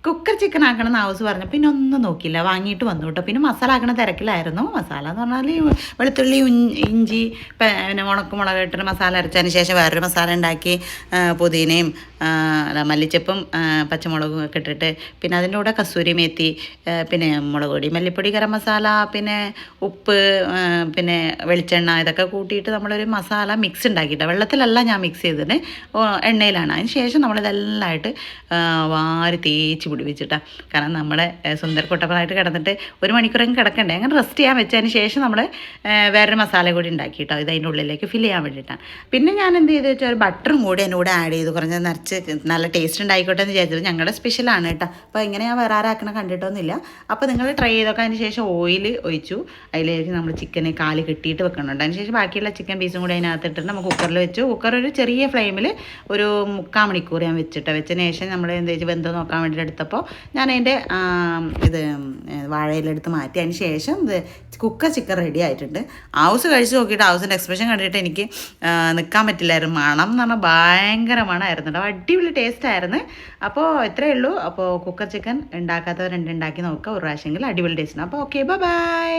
Cooker chicken ആക്കണം എന്ന് house പറഞ്ഞു. പിന്നെ ഒന്നും നോക്കിയില്ല, വാങ്ങിയിട്ട് വന്നു കേട്ടോ. പിന്നെ മസാല ആക്കണ തിരക്കിലായിരുന്നു. മസാല എന്ന് പറഞ്ഞാൽ വെളുത്തുള്ളി, ഇഞ്ചി, പിന്നെ മുളക് ഇട്ടിട്ട് മസാല അരച്ചതിന് ശേഷം വേറൊരു മസാല ഉണ്ടാക്കി, പുതിനയും മല്ലിച്ചപ്പും പച്ചമുളകും ഒക്കെ ഇട്ടിട്ട്, പിന്നെ അതിൻ്റെ കൂടെ കസൂരി മേത്തി, പിന്നെ മുളക് പൊടി, മല്ലിപ്പൊടി, ഗരം മസാല, പിന്നെ ഉപ്പ്, പിന്നെ വെളിച്ചെണ്ണ, ഇതൊക്കെ കൂട്ടിയിട്ട് നമ്മളൊരു മസാല മിക്സ് ഉണ്ടാക്കിയിട്ട്, വെള്ളത്തിലല്ല ഞാൻ മിക്സ് ചെയ്തിട്ട് എണ്ണയിലാണ്. അതിന് ശേഷം നമ്മളിതെല്ലാമായിട്ട് വാരി തേച്ച് പിടിപ്പിച്ചിട്ടാണ്. കാരണം നമ്മളെ സുന്ദർ കുട്ടപ്പനായിട്ട് കിടന്നിട്ട് 1 മണിക്കൂറെങ്കിലും കിടക്കണ്ടേ, അങ്ങനെ റെസ്റ്റ് ചെയ്യാൻ വെച്ചതിന് ശേഷം നമ്മൾ വേറൊരു മസാല കൂടി ഉണ്ടാക്കിയിട്ടോ, ഇത് അതിൻ്റെ ഉള്ളിലേക്ക് ഫില്ല് ചെയ്യാൻ വേണ്ടിയിട്ടാണ്. പിന്നെ ഞാൻ എന്ത് ചെയ്തു വെച്ചാൽ ഒരു ബട്ടറും കൂടി എൻ്റെ കൂടെ ആഡ് ചെയ്ത് കുറഞ്ഞ നിറച്ച് നല്ല ടേസ്റ്റ് ഉണ്ടായിക്കോട്ടെ എന്ന് വിചാരിച്ചത്. ഞങ്ങളുടെ സ്പെഷ്യലാണ് കേട്ടോ. അപ്പോൾ ഇങ്ങനെ ഞാൻ വേറെ ആരാക്കണം കണ്ടിട്ടൊന്നുമില്ല. അപ്പോൾ നിങ്ങൾ ട്രൈ ചെയ്തൊക്കെ അതിന് ശേഷം ഓയിൽ ഒഴിച്ചു, അതിലേക്ക് നമ്മൾ ചിക്കനെ കാല് കെട്ടിയിട്ട് വെക്കുന്നുണ്ട്. അതിന് ശേഷം ബാക്കിയുള്ള ചിക്കൻ പീസും കൂടി അതിനകത്ത് ഇട്ടിട്ട് നമ്മൾ കുക്കറിൽ വെച്ചു. കുക്കർ ഒരു ചെറിയ ഫ്ലെയിമിൽ ഒരു 3/4 മണിക്കൂർ ഞാൻ വെച്ചതിന് ശേഷം നമ്മൾ എന്ത് വെച്ച് വെന്തോ നോക്കാൻ വേണ്ടിയിട്ട് എടുത്തപ്പോൾ ഞാൻ അതിൻ്റെ ഇത് വാഴയിലെടുത്ത് മാറ്റി. അതിന് ശേഷം ഇത് കുക്കർ ചിക്കൻ റെഡി ആയിട്ടുണ്ട്. ഹൗസ് കഴിച്ച് നോക്കിയിട്ട് ഹൗസിൻ്റെ എക്സ്പ്രഷൻ കണ്ടിട്ട് എനിക്ക് നിൽക്കാൻ പറ്റില്ലായിരുന്നു. മണം എന്ന് പറഞ്ഞാൽ ഭയങ്കര മണമായിരുന്നു കേട്ടോ, അടിപൊളി ടേസ്റ്റ് ആയിരുന്നു. അപ്പോൾ ഇത്രയേ ഉള്ളൂ. അപ്പോൾ കുക്കർ ചിക്കൻ ഉണ്ടാക്കാത്തവരുണ്ട്, ഉണ്ടാക്കി നോക്കുക ഒരു പ്രാവശ്യമെങ്കിൽ, അടിപൊളി ടേസ്റ്റ്. അപ്പോൾ ഓക്കെ, ബൈ.